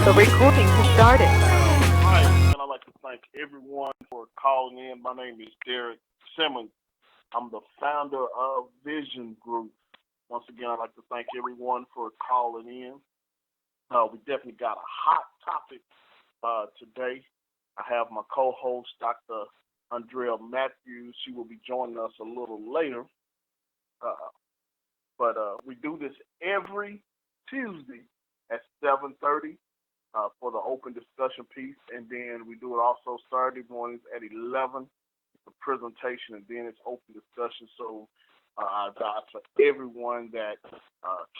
The recording has started. Right, and I'd like to thank everyone for calling in. My name is Derrick Simmons. I'm the founder of Vision Group. Once again, I'd like to thank everyone for calling in. We definitely got a hot topic today. I have my co-host, Dr. Aundrea Matthews. She will be joining us a little later. But we do this every Tuesday at 7:30 for the open discussion piece, and then we do it also Saturday mornings at 11, the presentation, and then it's open discussion. So I advise for everyone that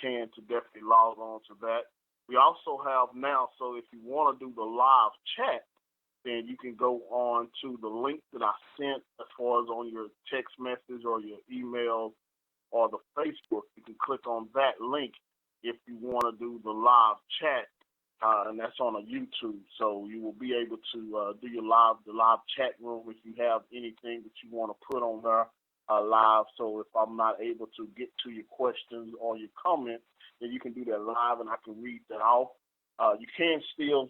can to definitely log on to that. We also have now, so if you want to do the live chat, then you can go on to the link that I sent as far as on your text message or your email or the Facebook. You can click on that link if you want to do the live chat, and that's on a YouTube. So you will be able to do the live chat room if you have anything that you want to put on there live. So if I'm not able to get to your questions or your comments, then you can do that live and I can read that off. You can still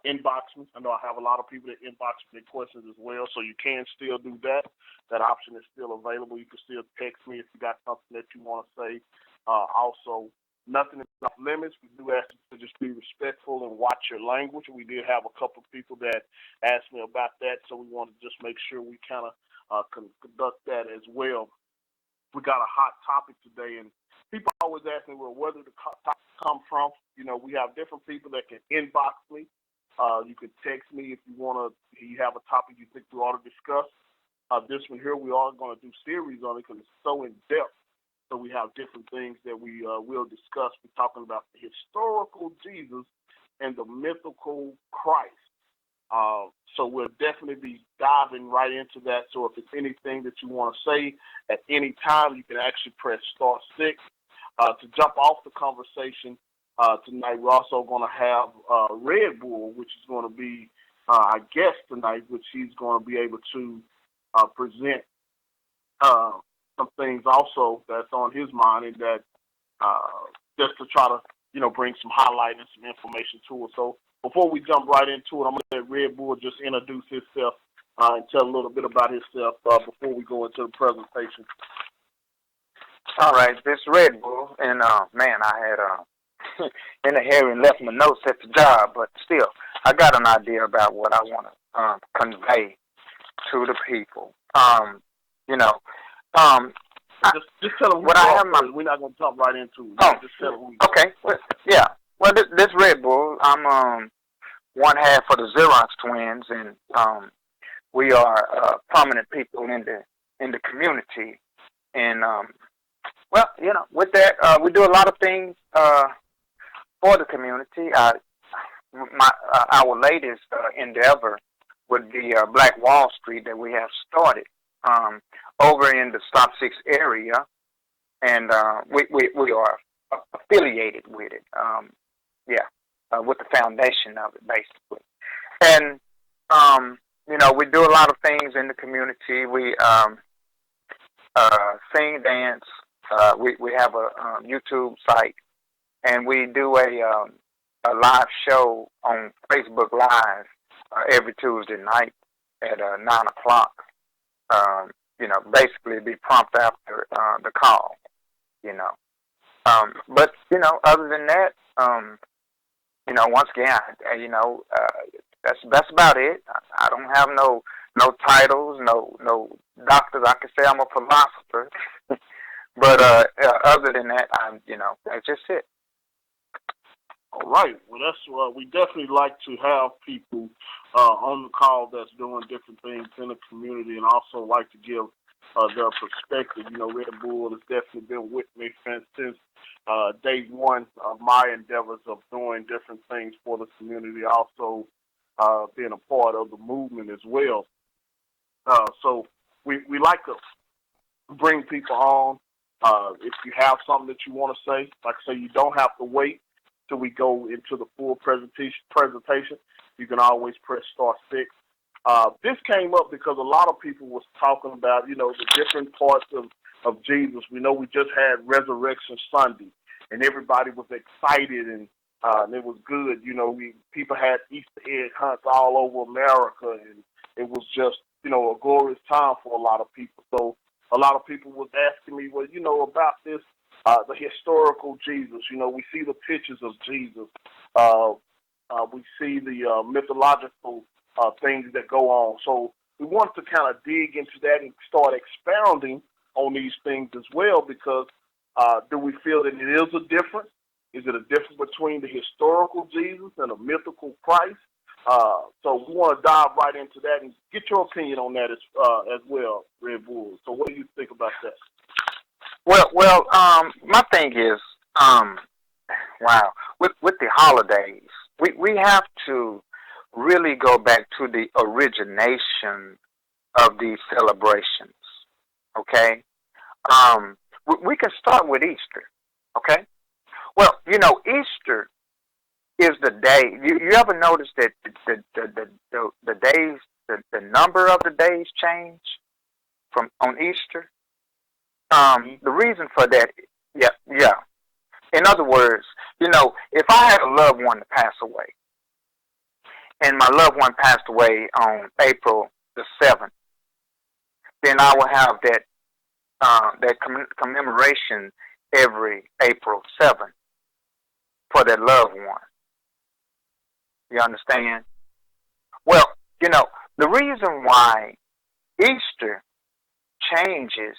inbox me. I know I have a lot of people that inbox me their questions as well, so you can still do that. That option is still available. You can still text me if you got something that you want to say. Also, nothing is off limits. We do ask you to just be respectful and watch your language. We did have a couple of people that asked me about that, so we want to just make sure we kind of conduct that as well. We got a hot topic today, and people always ask me, well, where did the topic come from? You know, we have different people that can inbox me. You can text me if you have a topic you think we ought to discuss. This one here, we are going to do series on it because it's so in depth. So we have different things that we will discuss. We're talking about the historical Jesus and the mythical Christ. So we'll definitely be diving right into that. So if it's anything that you want to say at any time, you can actually press star 6 to jump off the conversation. Tonight we're also going to have Red Bull, which is going to be our guest tonight, which he's going to be able to present some things also that's on his mind, and that just to try to bring some highlight and some information to us. So before we jump right into it, I'm going to let Red Bull just introduce himself and tell a little bit about himself before we go into the presentation. All right, this is Red Bull, and man, I had in the hair and left my notes at the job, but still, I got an idea about what I want to convey to the people. Just tell them what I have. We're not going to jump right into it. Oh, just tell them. Okay. Well, yeah. Well, this Red Bull, I'm one half of the Xerox twins, and we are prominent people in the community. And with that, we do a lot of things for the community. Our latest endeavor would be Black Wall Street that we have started over in the Stop 6 area, and we are affiliated with it. With the foundation of it, basically. And we do a lot of things in the community. We sing, dance. We have a YouTube site, and we do a live show on Facebook Live every Tuesday night at 9 o'clock. Basically be prompt after the call. But other than that, once again, that's about it. I don't have no titles, no doctors. I can say I'm a philosopher, but other than that, that's just it. All right. Well, that's we definitely like to have people on the call that's doing different things in the community, and also like to give their perspective. Red Bull has definitely been with me since day one of my endeavors of doing different things for the community, also being a part of the movement as well. So we like to bring people on. If you have something that you want to say, like I say, you don't have to wait till we go into the full presentation. You can always press star 6. This came up because a lot of people was talking about, the different parts of Jesus. We know we just had Resurrection Sunday, and everybody was excited and and it was good. People had Easter egg hunts all over America, and it was just, a glorious time for a lot of people. So a lot of people was asking me, well, about this, the historical Jesus. We see the pictures of Jesus. We see the mythological things that go on. So we want to kind of dig into that and start expounding on these things as well, because do we feel that it is a difference? Is it a difference between the historical Jesus and a mythical Christ? So we want to dive right into that and get your opinion on that as well, Red Bull. So what do you think about that? Well, my thing is, wow, with the holidays, we have to really go back to the origination of these celebrations. Okay, we can start with Easter. Okay, well, Easter is the day. You ever notice that the days, the number of the days change on Easter? The reason for that, yeah. In other words, if I had a loved one to pass away, and my loved one passed away on April the 7th, then I will have that commemoration every April 7th for that loved one. You understand? Well, the reason why Easter changes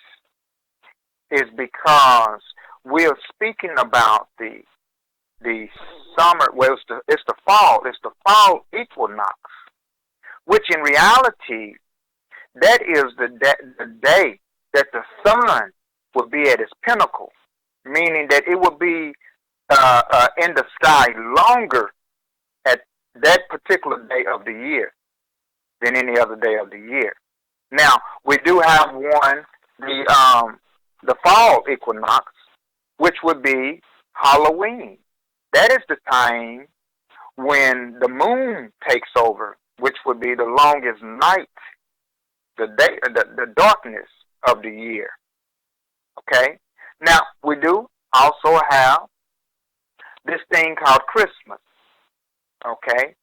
is because we're speaking about the summer. Well, it's the fall equinox, which in reality that is the day that the sun will be at its pinnacle, meaning that it will be in the sky longer at that particular day of the year than any other day of the year. Now we do have one, the fall equinox, which would be Halloween. That is the time when the moon takes over, which would be the longest night, the darkness of the year. Okay? Now, we do also have this thing called Christmas. Okay?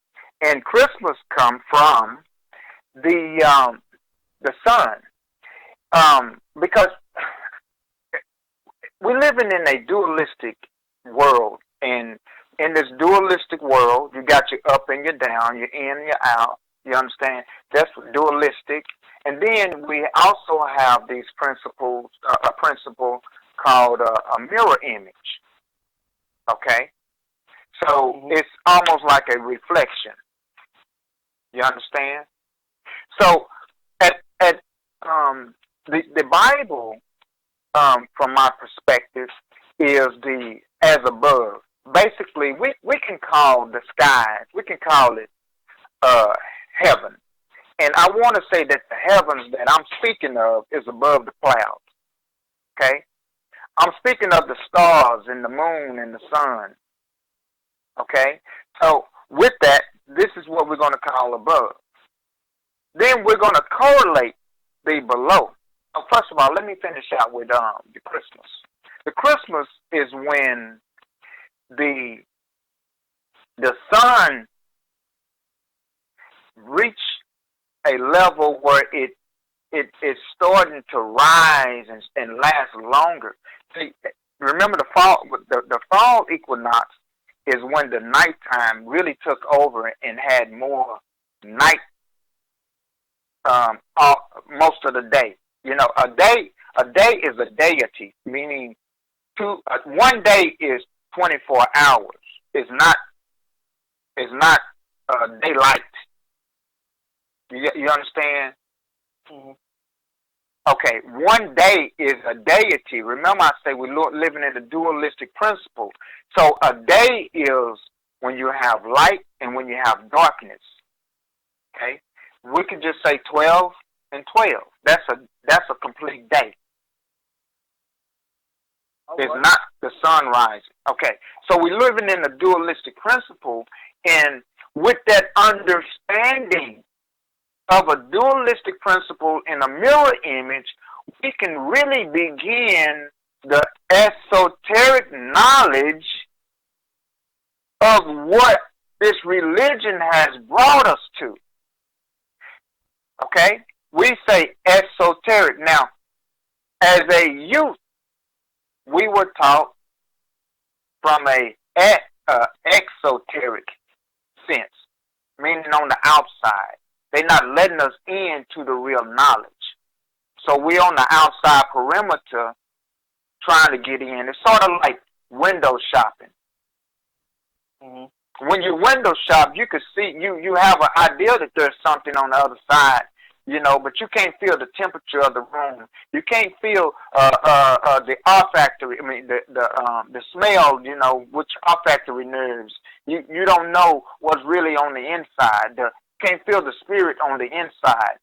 And Christmas comes from the sun. Because we're living in a dualistic world, and in this dualistic world, you got your up and your down, your in and your out. You understand? That's dualistic. And then we also have these principles, a principle called a mirror image. Okay, so it's almost like a reflection. You understand? So the Bible, from my perspective, is the as above. Basically, we can call the skies, we can call it heaven. And I want to say that the heavens that I'm speaking of is above the clouds. Okay? I'm speaking of the stars and the moon and the sun. Okay? So with that, this is what we're going to call above. Then we're going to correlate the below. Oh, first of all, let me finish out with the Christmas. The Christmas is when the sun reach a level where it is starting to rise and last longer. See, remember the fall equinox is when the nighttime really took over and had more night most of the day. A day is a deity, meaning one day is 24 hours. It's not daylight. You understand? Mm-hmm. Okay, one day is a deity. Remember I say we're living in the dualistic principle. So a day is when you have light and when you have darkness. Okay? We can just say 12 and 12. That's a complete day. It's not the sun rising. Okay, so we're living in a dualistic principle, and with that understanding of a dualistic principle in a mirror image, we can really begin the esoteric knowledge of what this religion has brought us to. Okay? We say esoteric. Now, as a youth, we were taught from a exoteric sense, meaning on the outside. They're not letting us into the real knowledge. So we're on the outside perimeter trying to get in. It's sort of like window shopping. Mm-hmm. When you window shop, you can see, you have an idea that there's something on the other side, you know, but you can't feel the temperature of the room. You can't feel the olfactory. I mean, the smell, you know, with your olfactory nerves. You don't know what's really on the inside. You can't feel the spirit on the inside.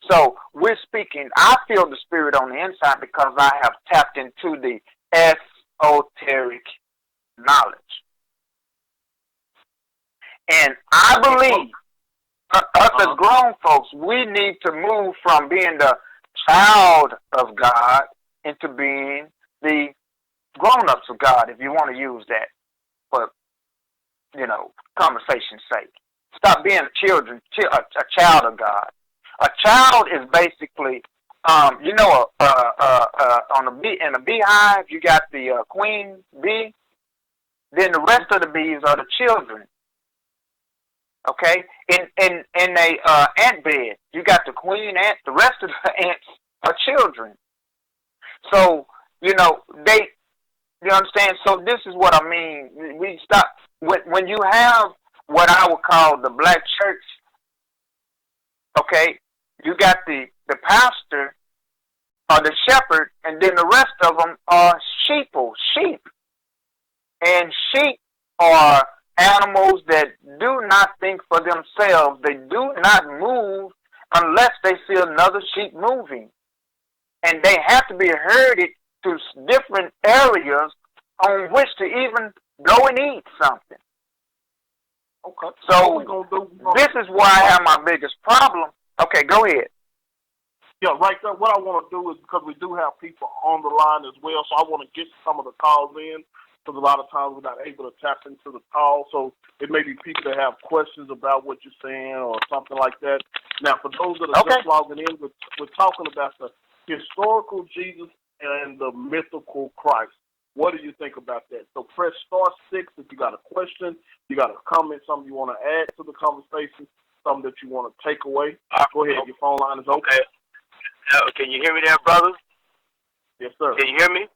So we're speaking. I feel the spirit on the inside because I have tapped into the esoteric knowledge, and I believe. Us as grown folks, we need to move from being the child of God into being the grown-ups of God, if you want to use that for, you know, conversation's sake. Stop being a child of God. A child is basically, you know, on in a beehive, you got the queen bee. Then the rest of the bees are the children. Okay, in a ant bed, you got the queen ant. The rest of the ants are children. So you know you understand. So this is what I mean. We stop when you have what I would call the black church. Okay, you got the pastor or the shepherd, and then the rest of them are sheep, and sheep are animals that do not think for themselves. They do not move unless they see another sheep moving. And they have to be herded to different areas on which to even go and eat something. Okay. So this is why I have my biggest problem. Okay, go ahead. Yeah, right there. What I want to do is, because we do have people on the line as well, so I want to get some of the calls in. Because a lot of times we're not able to tap into the call, so it may be people that have questions about what you're saying or something like that. Now, for those that are just logging in, we're talking about the historical Jesus and the mythical Christ. What do you think about that? So press *6 if you got a question, you got a comment, something you want to add to the conversation, something that you want to take away. Go ahead, your phone line is open. Okay. Can you hear me there, brother? Yes, sir. Can you hear me?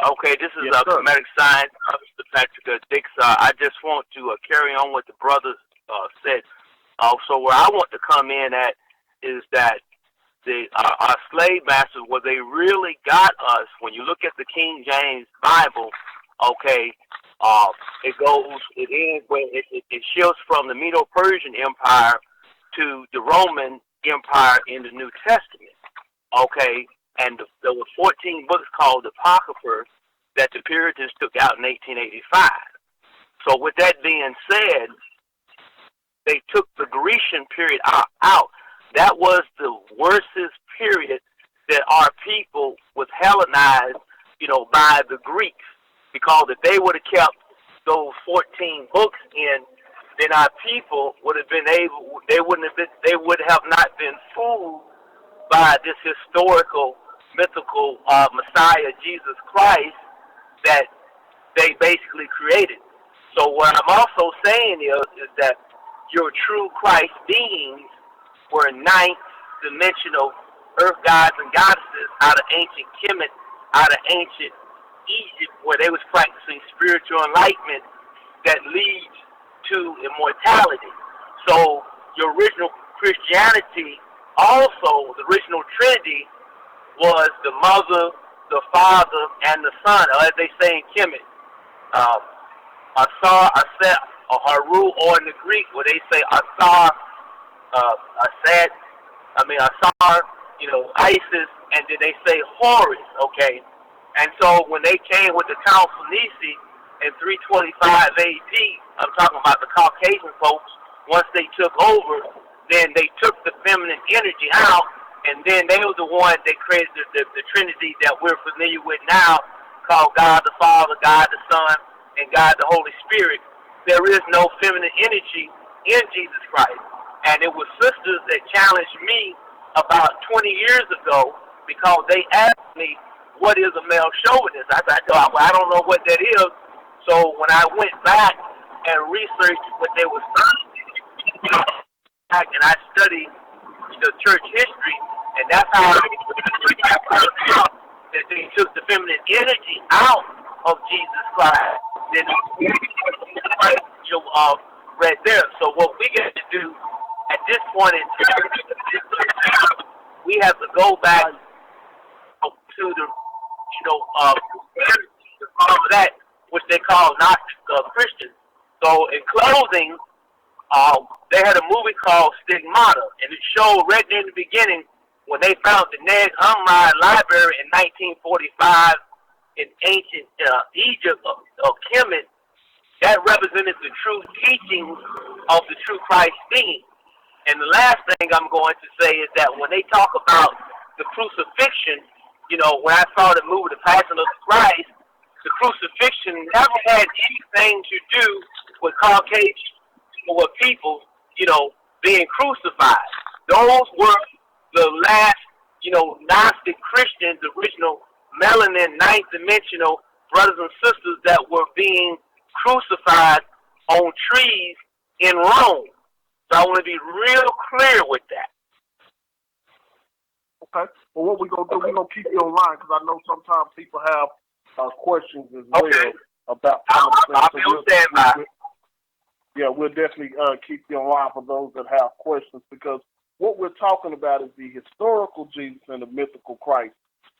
Okay, this is Comedic Science, Mr. Patrick Dix. I just want to carry on what the brothers said. So where I want to come in at is that our slave masters, where they really got us, when you look at the King James Bible, okay, it ends when it shifts from the Medo-Persian Empire to the Roman Empire in the New Testament, okay? And there were 14 books called the Apocrypha that the Puritans took out in 1885. So with that being said, they took the Grecian period out. That was the worstest period that our people was Hellenized, you know, by the Greeks. Because if they would have kept those 14 books in, then our people would have been able, they would have not been fooled by this historical, mythical Messiah, Jesus Christ, that they basically created. So what I'm also saying is that your true Christ beings were ninth dimensional earth gods and goddesses out of ancient Kemet, out of ancient Egypt, where they was practicing spiritual enlightenment that leads to immortality. So your original Christianity, also the original Trinity, was the Mother, the Father, and the Son, or as they say in Kemet, Asar, Aset, or Haru, or in the Greek, where they say Asar, Asar, you know, Isis, and then they say Horus, okay? And so when they came with the Council Nisi in 325 AD, I'm talking about the Caucasian folks, once they took over, then they took the feminine energy out, and then they were the ones that created the Trinity that we're familiar with now, called God the Father, God the Son, and God the Holy Spirit. there is no feminine energy in Jesus Christ. And it was sisters that challenged me about 20 years ago because they asked me, what is a male chauvinist? I said, I don't know what that is. So when I went back and researched what they were studying, and I studied the church history, and that's how that they took the feminine energy out of Jesus Christ. Then right there. So what we got to do at this point in time, we have to go back to the, that which they call Gnostic Christians. So in closing, they had a movie called Stigmata, and it showed right in the beginning when they found the Neg Hammadi Library in 1945 in ancient Egypt of Kemet. That represented the true teachings of the true Christ being. And the last thing I'm going to say is that when they talk about the crucifixion, when I saw the movie The Passion of Christ, the crucifixion never had anything to do with Caucasian or people, being crucified. Those were the last, Gnostic Christians, the original melanin, ninth dimensional brothers and sisters that were being crucified on trees in Rome. So I want to be real clear with that. Okay. Well, what we're going to do, we're going to keep you online because I know sometimes people have questions as well about some of the things. I'll be on standby. Yeah, we'll definitely keep you online for those that have questions because what we're talking about is the historical Jesus and the mythical Christ.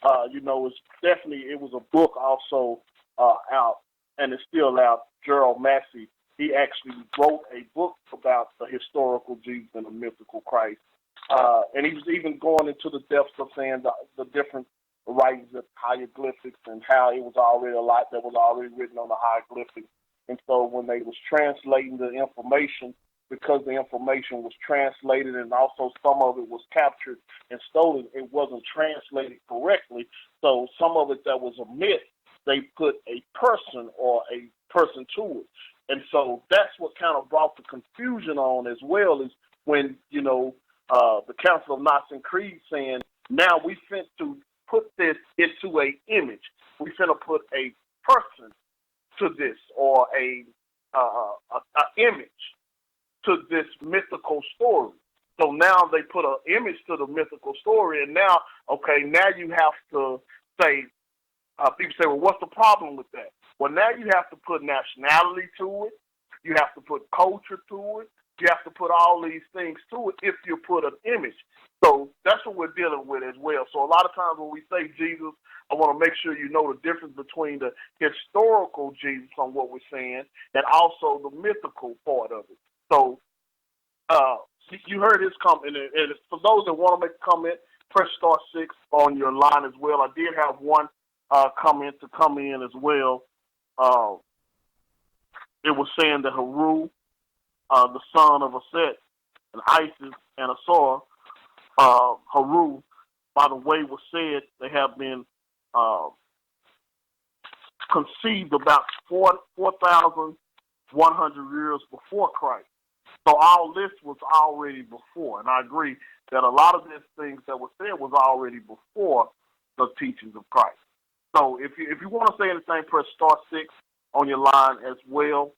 It's definitely, it was a book also out, and it's still out. Gerald Massey, he actually wrote a book about the historical Jesus and the mythical Christ. And he was even going into the depths of saying the different writings of hieroglyphics and how it was already a lot that was already written on the hieroglyphics. And so when they was translating the information, because the information was translated and also some of it was captured and stolen, it wasn't translated correctly. So some of it that was a myth, they put a person or a person to it. And so that's what kind of brought the confusion on as well, is when, the Council of Nicene Creed saying, now we finna to put this into a image. We finna put a person to this or a image to this mythical story. So now they put an image to the mythical story, and now you have to say, people say, well, what's the problem with that? Well, now you have to put nationality to it. You have to put culture to it. You have to put all these things to it if you put an image. So that's what we're dealing with as well. So a lot of times when we say Jesus, I want to make sure you know the difference between the historical Jesus on what we're saying and also the mythical part of it. So you heard his comment, and for those that want to make a comment, press star 6 on your line as well. I did have one comment to come in as well. It was saying that Haru, the son of Aset, and Isis and Asor, Haru, by the way was said, they have been conceived about 4,100 years before Christ. So all this was already before, and I agree that a lot of these things that were said was already before the teachings of Christ. So if you want to say anything, press star 6 on your line as well.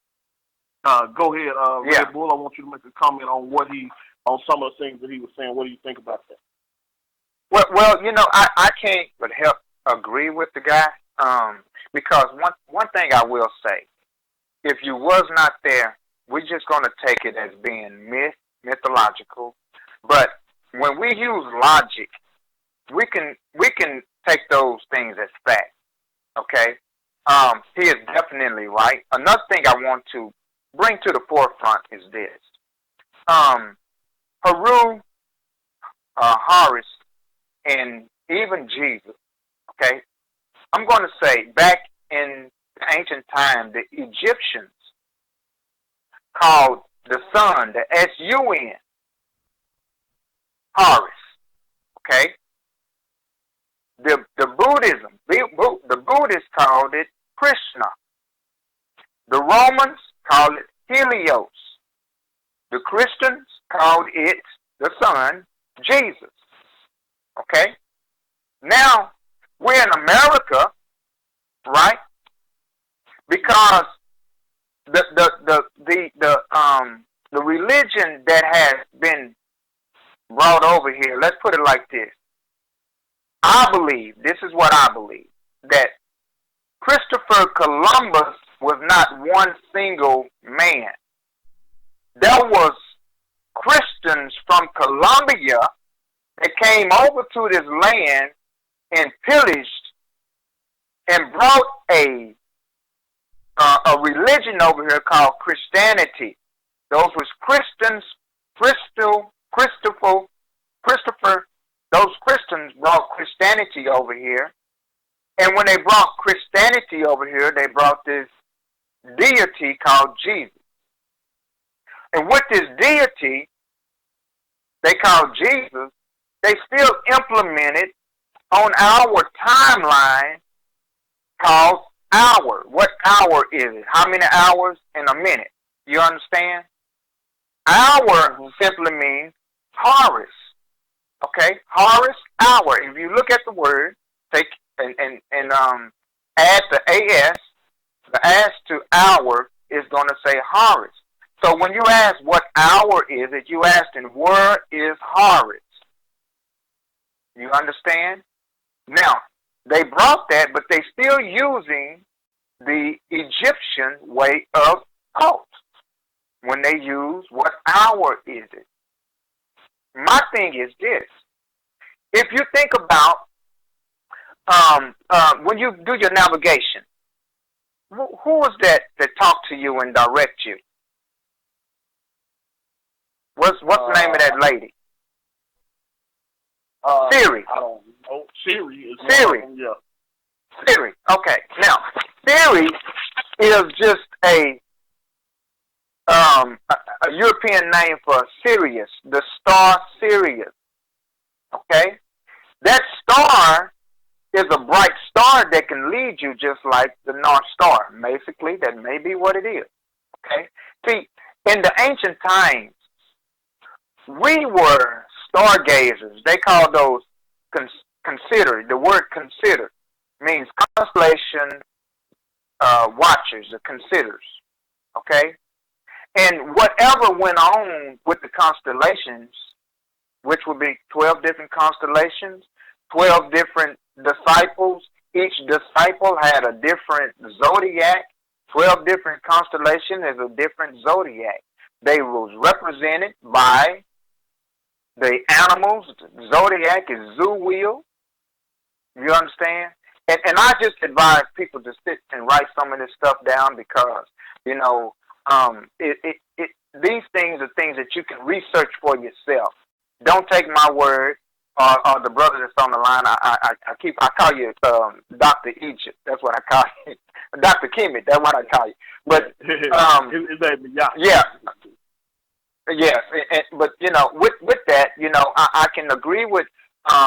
Go ahead, Red Bull. I want you to make a comment on on some of the things that he was saying. What do you think about that? Well, I can't but help agree with the guy, because one thing I will say, if you was not there, we're just going to take it as being mythological. But when we use logic, we can take those things as fact. Okay, he is definitely right. Another thing I want to bring to the forefront is this: Haru, Horus, and even Jesus. Okay, I'm going to say back in ancient time, the Egyptians called the sun, the S-U-N, Horus. Okay, the Buddhists called it Krishna. The Romans called it Helios. The Christians called it, the Son, Jesus. Okay? Now, we're in America, right? Because the religion that has been brought over here, let's put it like this. I believe, this is what I believe, that Christopher Columbus was not one single man. There was Christians from Colombia that came over to this land and pillaged and brought a religion over here called Christianity. Those was Christians, Christopher, those Christians brought Christianity over here. And when they brought Christianity over here, they brought this deity called Jesus. And with this deity they called Jesus, they still implemented on our timeline called hour. What hour is it? How many hours in a minute? You understand? Hour simply means Horus. Okay? Horus, hour. If you look at the word, take and add the AS, the AS to hour is going to say Horus. So when you ask what hour is it, you asking where is Horus? You understand? Now, they brought that, but they still using the Egyptian way of thought when they use what hour is it. My thing is this. If you think about when you do your navigation, who was that talked to you and direct you? What's the name of that lady? Siri. I don't know. Siri is Siri. Yeah. Siri. Okay. Now, Siri is just a European name for Sirius, the star Sirius. Okay? That star is a bright star that can lead you just like the North Star. Basically, that may be what it is. Okay? See, in the ancient times, we were stargazers. They call those consider. The word consider means constellation watchers or considers. Okay? And whatever went on with the constellations, which would be 12 different constellations, 12 different disciples. Each disciple had a different zodiac. 12 different constellations is a different zodiac. They was represented by the animals. The zodiac is zoo wheel. You understand? And I just advise people to sit and write some of this stuff down because, you know, these things are things that you can research for yourself. Don't take my word or the brother that's on the line. I call you Dr. Egypt. That's what I call you. Dr. Kemet. That's what I call you. But yeah. Yes, but you know, with that, you know, I can agree with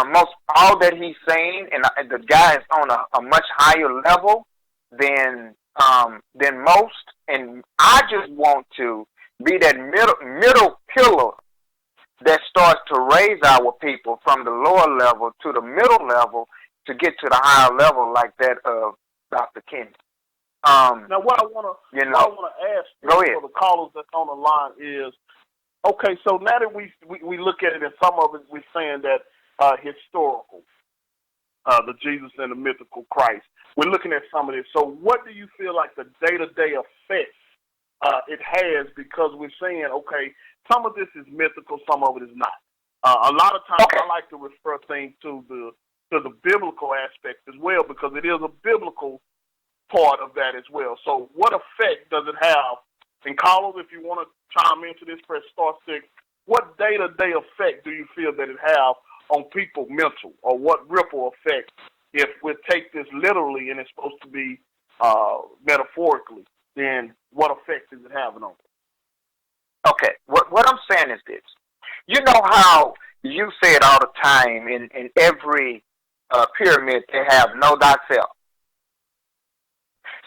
most all that he's saying, and the guy is on a much higher level than most, and I just want to be that middle pillar that starts to raise our people from the lower level to the middle level to get to the higher level like that of Dr. King. Now, what I want to ask for the callers that's on the line is, okay, so now that we look at it, and some of it we're saying that historical, the Jesus and the mythical Christ. We're looking at some of this. So what do you feel like the day-to-day effects it has, because we're saying, okay, some of this is mythical, some of it is not. A lot of times I like to refer things to the biblical aspect as well, because it is a biblical part of that as well. So what effect does it have? And callers, if you want to chime into this, press *6. What day-to-day effect do you feel that it have on people mental, or what ripple effect, if we take this literally and it's supposed to be metaphorically, then what effect is it having on them? Okay, what I'm saying is this. You know how you say it all the time in every pyramid they have know thyself.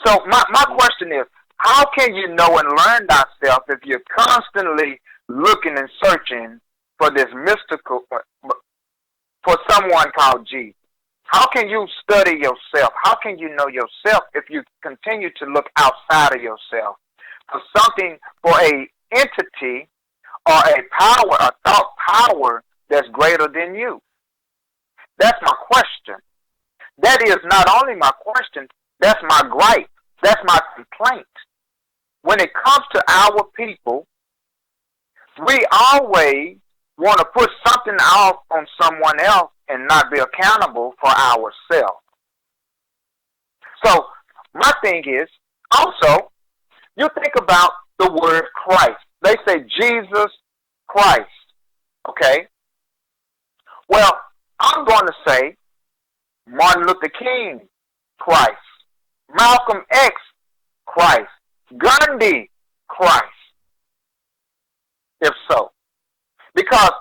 So my question is, how can you know and learn thyself if you're constantly looking and searching for this mystical, for someone called Jesus? How can you study yourself? How can you know yourself if you continue to look outside of yourself for something, for a entity or a power, a thought power that's greater than you? That's my question. That is not only my question, that's my gripe. That's my complaint. When it comes to our people, we always want to put something off on someone else and not be accountable for ourselves. So my thing is, also, you think about the word Christ. They say Jesus Christ. Okay? Well, I'm going to say Martin Luther King Christ. Malcolm X Christ. Gandhi Christ. If so. Because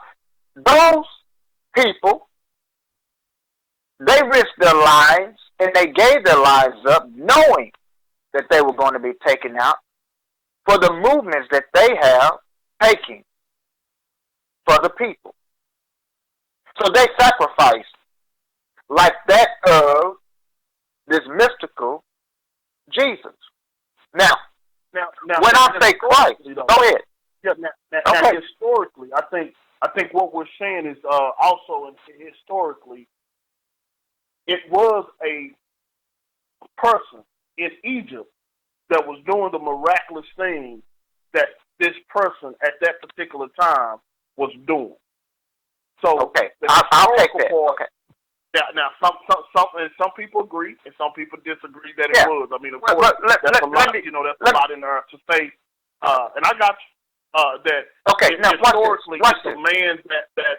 those people, they risked their lives and they gave their lives up knowing that they were going to be taken out for the movements that they have taken for the people. So they sacrificed like that of this mystical Jesus. Now when I say Christ, go ahead. Yeah, now historically, I think what we're saying is also historically, it was a person in Egypt that was doing the miraculous thing that this person at that particular time was doing. So okay, I'll take that. Okay. Now, some people agree and some people disagree that it was. I mean, of course, that's a lot. That's a lot in there to say. And I got you. That okay. Now historically, watch it's a man that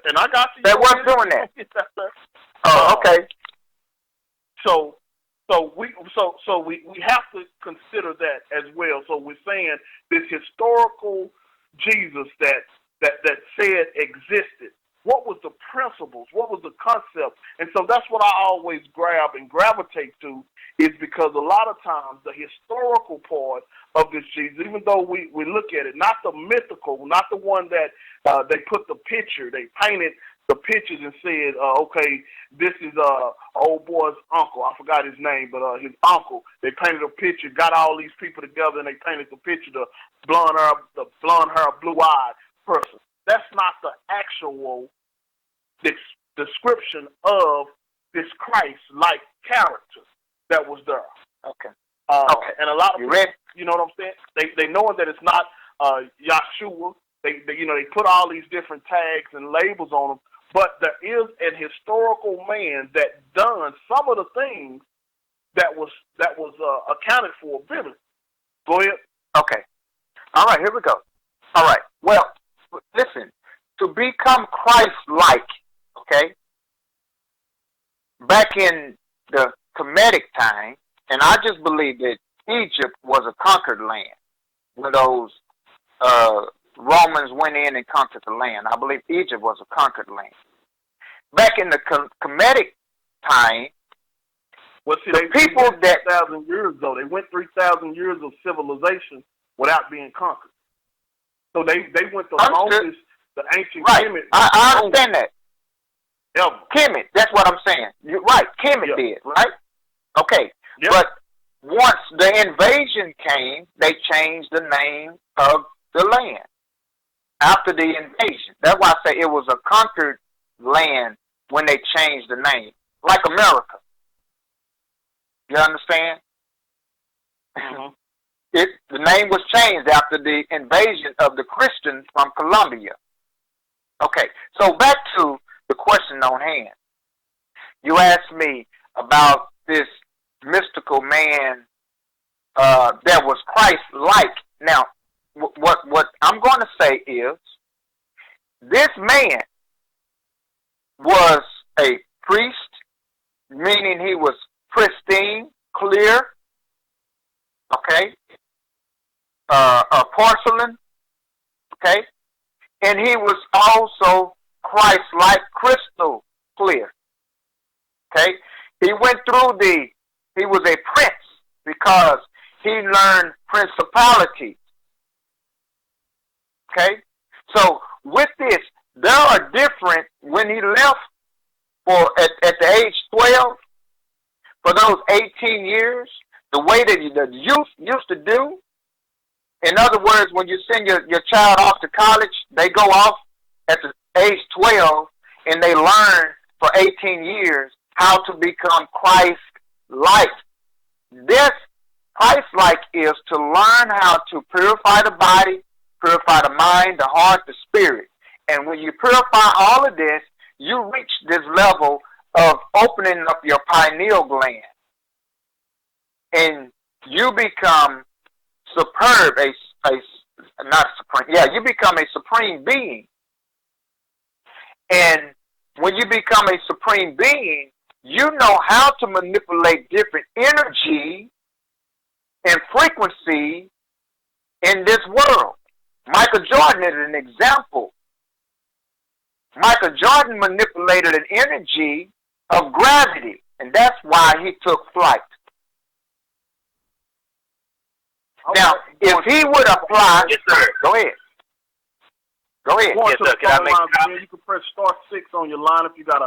and I got you. That was doing that. Okay. So we have to consider that as well. So we're saying this historical Jesus that said existed. What was the principles? What was the concept? And so that's what I always grab and gravitate to, is because a lot of times the historical part of this Jesus, even though we look at it, not the mythical, not the one that they put the picture, they painted the pictures and said, okay, this is old boy's uncle. I forgot his name, but his uncle. They painted a picture, got all these people together, and they painted the picture, the blonde hair, blue-eyed person. That's not the actual description of this Christ-like character that was there. Okay. Okay. And a lot of people, you know what I'm saying? They know that it's not Yahshua. They put all these different tags and labels on them, but there is an historical man that done some of the things that was accounted for biblically. Go ahead. Okay. All right. Here we go. All right. Well, listen. To become Christ-like, okay, back in the Kemetic time, and I just believe that Egypt was a conquered land when those Romans went in and conquered the land. I believe Egypt was a conquered land. Back in the Kemetic time, well, see, the people that 3,000 years though, they went 3,000 years of civilization without being conquered. So they went the longest. The ancient Kemet. I understand that. Ever. Kemet, that's what I'm saying. You're right. Kemet did, right? Okay. Yep. But once the invasion came, they changed the name of the land after the invasion. That's why I say it was a conquered land when they changed the name, like America. You understand? Mm-hmm. The name was changed after the invasion of the Christians from Colombia. Okay, so back to the question on hand. You asked me about this mystical man that was Christ-like. Now, what I'm going to say is, this man was a priest, meaning he was pristine, clear, okay, porcelain, okay, and he was also Christ-like, crystal clear, okay. He was a prince because he learned principalities. Okay? So with this, there are different, when he left at the age 12, for those 18 years, the way that the youth used to do, in other words, when you send your child off to college, they go off at the age 12 and they learn for 18 years how to become Christ-like. This Christ-like is to learn how to purify the body, purify the mind, the heart, the spirit. And when you purify all of this, you reach this level of opening up your pineal gland. And you become superb, you become a supreme being. And when you become a supreme being, you know how to manipulate different energy and frequency in this world. Michael Jordan is an example. Michael Jordan manipulated an energy of gravity, and that's why he took flight. Now, if he would apply... Yes, sir. Go ahead. Yes, sir. Can I make a comment? You can press *6 on your line if you got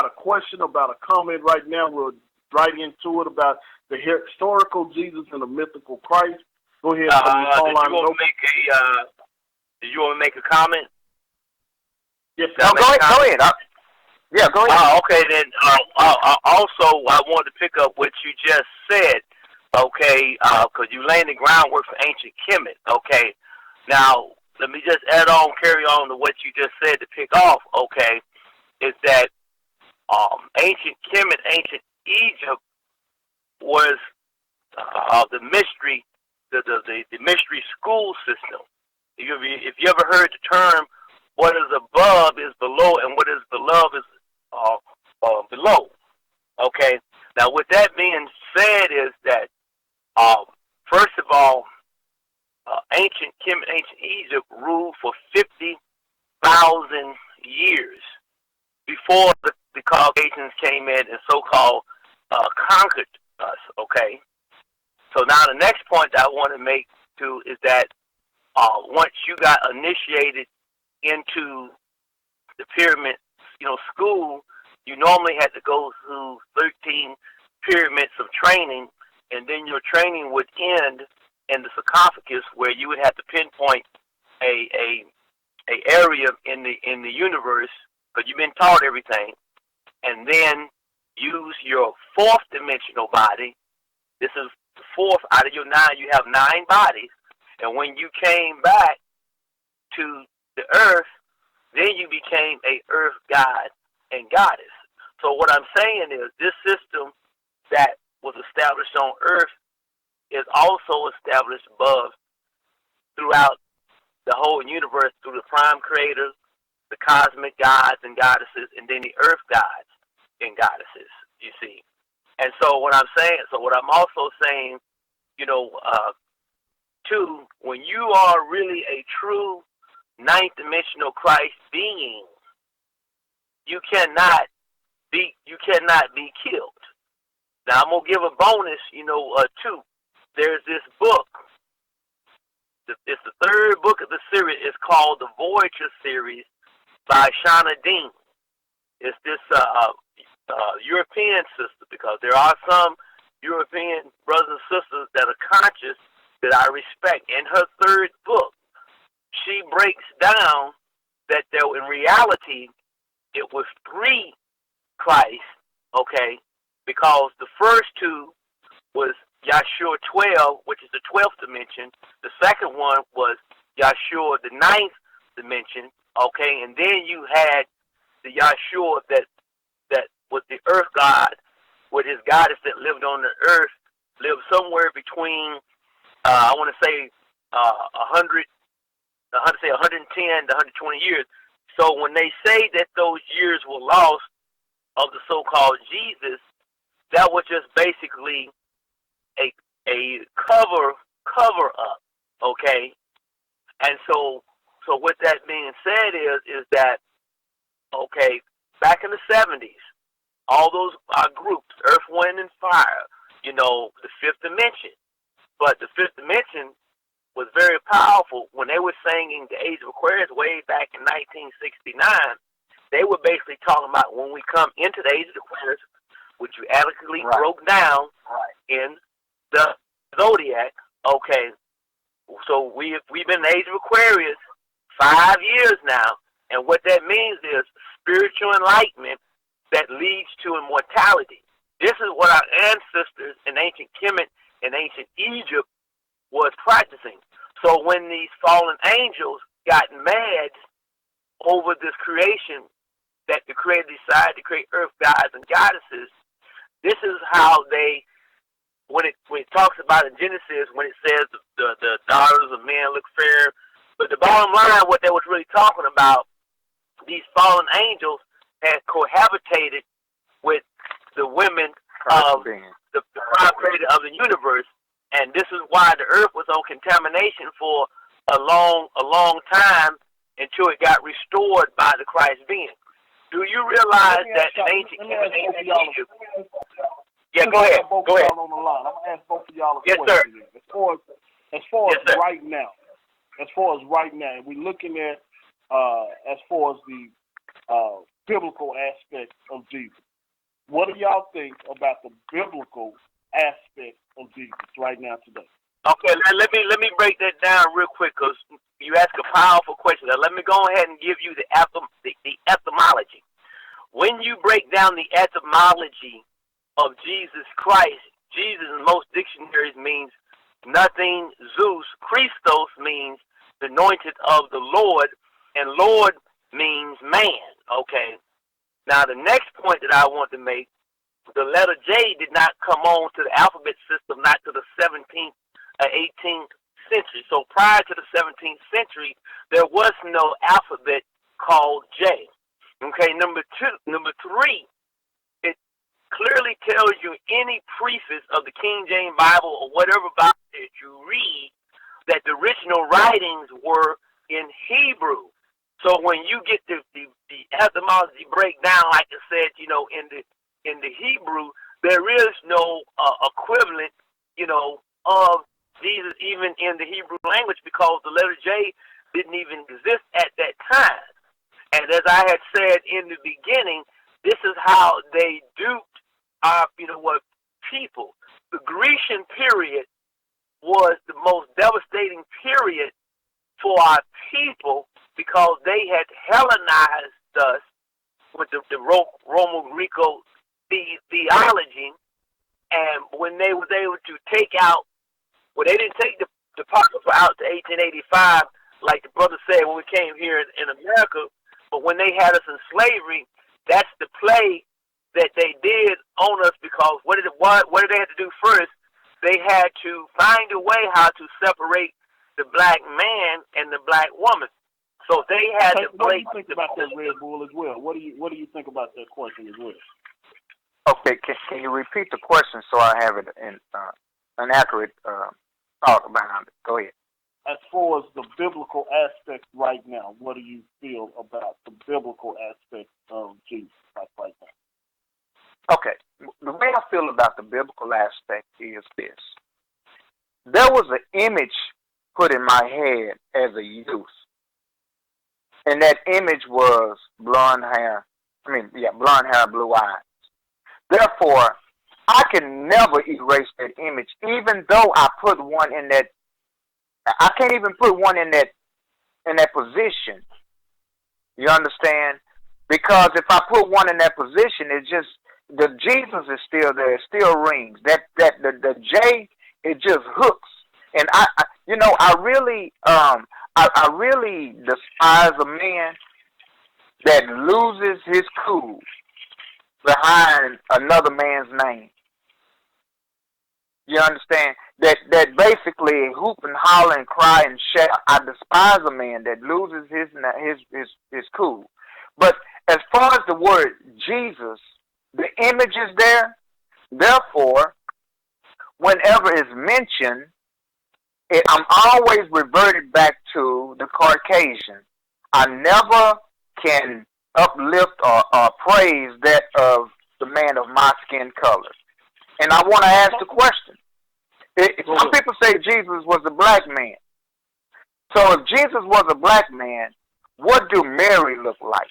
a question about a comment right now. We'll right into it about the historical Jesus and the mythical Christ. Go ahead. Did you want to make a comment? Yes, sir. Go ahead. Go ahead. Okay, then. Also, I wanted to pick up what you just said. Okay, because you laying the groundwork for ancient Kemet. Okay, now let me just carry on to what you just said to pick off. Okay, is that ancient Kemet, ancient Egypt was the mystery, the mystery school system. If you ever heard the term, what is above is below, and what is below is below. Okay, now with that being said, is that first of all, ancient Kemet, ancient Egypt ruled for 50,000 years before the Caucasians came in and so-called conquered us. Okay, so now the next point that I want to make too is that once you got initiated into the pyramid, school, you normally had to go through 13 pyramids of training, and then your training would end in the sarcophagus, where you would have to pinpoint a area in the universe, because you've been taught everything, and then use your fourth dimensional body. This is the fourth out of your 9. You have 9 bodies, and when you came back to the earth, then you became a earth god and goddess. So what I'm saying is, this system that was established on earth is also established above throughout the whole universe through the prime creator, the cosmic gods and goddesses, and then the earth gods and goddesses, you see. And so what I'm also saying, too, when you are really a true 9th dimensional Christ being, you cannot be killed. Now I'm gonna give a bonus, too. There's this book. It's the 3rd book of the series. It's called the Voyager series by Shauna Dean. It's this European sister, because there are some European brothers and sisters that are conscious that I respect. In her 3rd book, she breaks down that in reality it was 3 Christ, okay, because the first 2 was Yahshua 12, which is the 12th dimension. The second one was Yahshua, the 9th dimension, okay, and then you had the Yahshua that was the earth god, with his goddess that lived on the earth, lived somewhere between, I want to say 110 to 120 years. So when they say that those years were lost of the so-called Jesus, that was just basically a cover up, okay? And so with that being said is that, okay, back in the 70s, all those groups, Earth, Wind, and Fire, the 5th dimension, But the fifth dimension was very powerful. When they were singing the Age of Aquarius way back in 1969, they were basically talking about when we come into the Age of Aquarius, which you adequately broke down in the zodiac. Okay, so we've been in the Age of Aquarius 5 years now, and what that means is spiritual enlightenment that leads to immortality. This is what our ancestors in ancient Kemet and ancient Egypt was practicing. So when these fallen angels got mad over this creation that the Creator decided to create earth gods and goddesses, this is how they, when it talks about in Genesis, when it says the daughters of men look fair, but the bottom line, what they was really talking about, these fallen angels had cohabitated with the women of the prime creator of the universe. And this is why the earth was on contamination for a long time until it got restored by the Christ being. Do you realize that in ancient Egypt? Yeah, go ahead. Go ahead. On the line. I'm gonna ask both of y'all a question. As far as right now, we're looking at as far as the biblical aspect of Jesus. What do y'all think about the biblical aspect of Jesus right now today? Okay, let me break that down real quick because you asked a powerful question. Now, let me go ahead and give you the etymology. When you break down the etymology of Jesus Christ, Jesus in most dictionaries means nothing. Zeus, Christos means the anointed of the Lord, and Lord means man. Okay. Now, the next point that I want to make, the letter J did not come on to the alphabet system, not to the 17th or 18th century. So prior to the 17th century, there was no alphabet called J. Okay, number three, it clearly tells you any preface of the King James Bible or whatever Bible that you read that the original writings were in Hebrew. So when you get the etymology breakdown, like I said, in the Hebrew, there is no equivalent, of Jesus even in the Hebrew language because the letter J didn't even exist at that time. And as I had said in the beginning, this is how they duped our, people. The Grecian period was the most devastating period for our people because they had Hellenized us with the Romo-Greco theology, and when they was able to take out, they didn't take the Apocrypha out to 1885, like the brother said when we came here in America, but when they had us in slavery, that's the play that they did on us because what did they have to do first? They had to find a way how to separate the black man and the black woman. So they had to What do you think about that, Red Bull, as well? What do you think about that question as well? Okay, can you repeat the question so I have it in an accurate thought behind it? Go ahead. As far as the biblical aspect right now, what do you feel about the biblical aspect of Jesus right now? Okay, the way I feel about the biblical aspect is this. There was an image put in my head as a youth. And that image was blonde hair, blue eyes. Therefore, I can never erase that image, even though I put one in that. I can't even put one in that position. You understand? Because if I put one in that position, it's just the Jesus is still there. It still rings. The J, it just hooks. And I really despise a man that loses his cool behind another man's name. You understand? That basically hoop and holler and cry and shout. I despise a man that loses his cool. But as far as the word Jesus, the image is there. Therefore, whenever it's mentioned, I'm always reverted back to the Caucasian. I never can uplift or praise that of the man of my skin color. And I want to ask the question. Some people say Jesus was a black man. So if Jesus was a black man, what do Mary look like?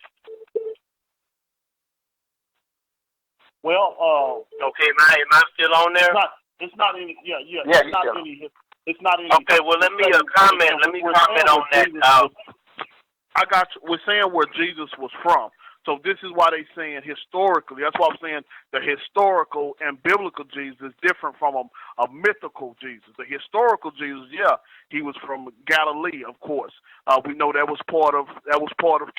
Well, okay, am I still on there? It's not any. Yeah. It's not any. Okay, well let me comment. Let me comment on that. I got you. We're saying where Jesus was from. So this is why they saying historically. That's why I'm saying the historical and biblical Jesus is different from a mythical Jesus. The historical Jesus, yeah, he was from Galilee, of course. We know that was part of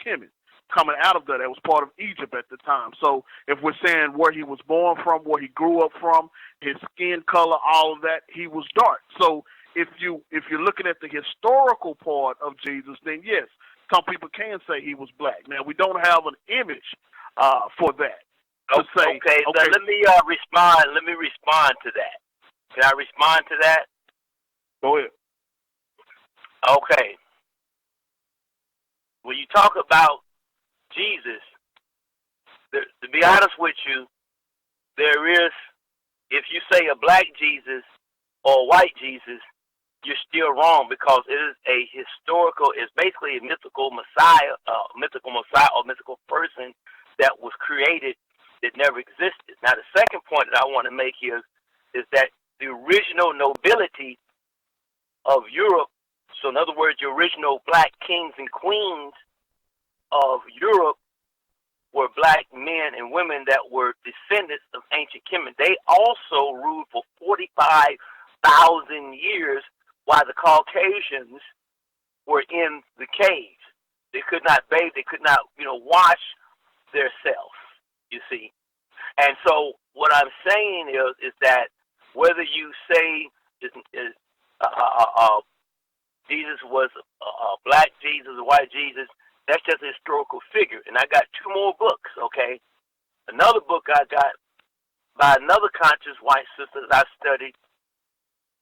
Kemet. Coming out of that was part of Egypt at the time. So if we're saying where he was born from, where he grew up from, his skin color, all of that, he was dark. So if you're looking at the historical part of Jesus, then yes, some people can say he was black. Now we don't have an image for that. Okay, so let me respond. Let me respond to that. Can I respond to that? Go ahead. Okay. When you talk about Jesus, to be honest with you, there is, if you say a black Jesus or a white Jesus, you're still wrong, because it is a historical, it's basically a mythical Messiah or mythical person that was created that never existed. Now, the second point that I want to make here is that the original nobility of Europe, so in other words, the original black kings and queens of Europe were black men and women that were descendants of ancient Kemet. They also ruled for 45,000 years while the Caucasians were in the caves. They could not bathe, they could not, wash themselves, you see. And so what I'm saying is that whether you say Jesus was a black Jesus, a white Jesus, that's just a historical figure. And I got two more books, okay? Another book I got by another conscious white sister that I studied.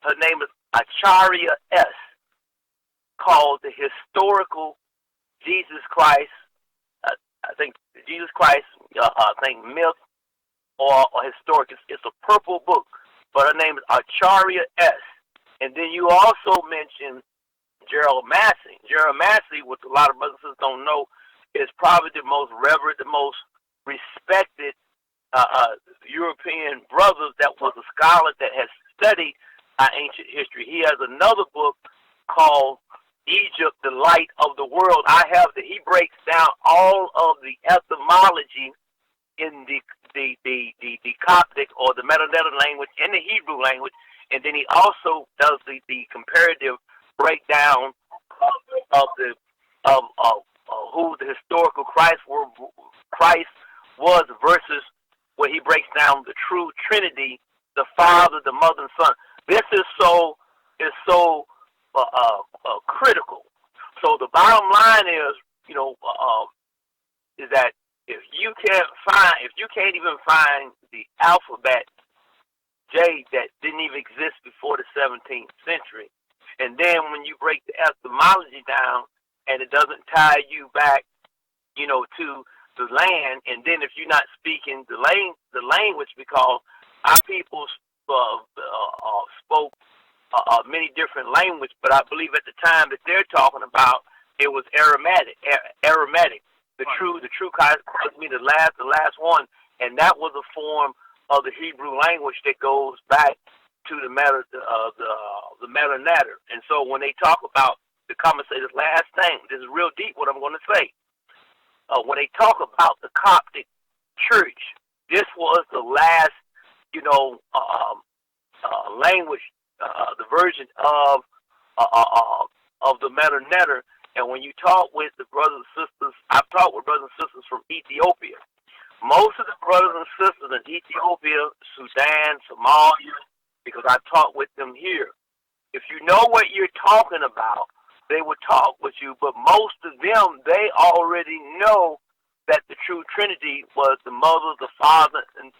Her name is Aundrea S., called The Historical Jesus Christ, I think Jesus Christ, Myth or Historic. It's a purple book, but her name is Aundrea S. And then you also mentioned Gerald Massey. Gerald Massey, what a lot of brothers and sisters don't know, is probably the most reverend, the most respected European brother that was a scholar that has studied our ancient history. He has another book called Egypt, the Light of the World. He breaks down all of the etymology in the Coptic or the Meta-Netta language and the Hebrew language, and then he also does the comparative breakdown of who the historical Christ was versus where he breaks down the true Trinity, the Father, the Mother, and Son. This is so critical. So the bottom line is, is that if you can't even find the alphabet J that didn't even exist before the 17th century, and then when you break the etymology down and it doesn't tie you back, to the land, and then if you're not speaking the language, because our people spoke many different languages, but I believe at the time that they're talking about, it was Aramaic. The true Christ, the last one, and that was a form of the Hebrew language that goes back to the Meta-Netta. And so when they talk about, the comment say this last thing, this is real deep what I'm going to say. When they talk about the Coptic church, this was the last, language, the version of the Meta-Netta. And when you talk with the brothers and sisters, I've talked with brothers and sisters from Ethiopia. Most of the brothers and sisters in Ethiopia, Sudan, Somalia, because I talked with them here. If you know what you're talking about, they would talk with you, but most of them, they already know that the true Trinity was the Mother, the Father, and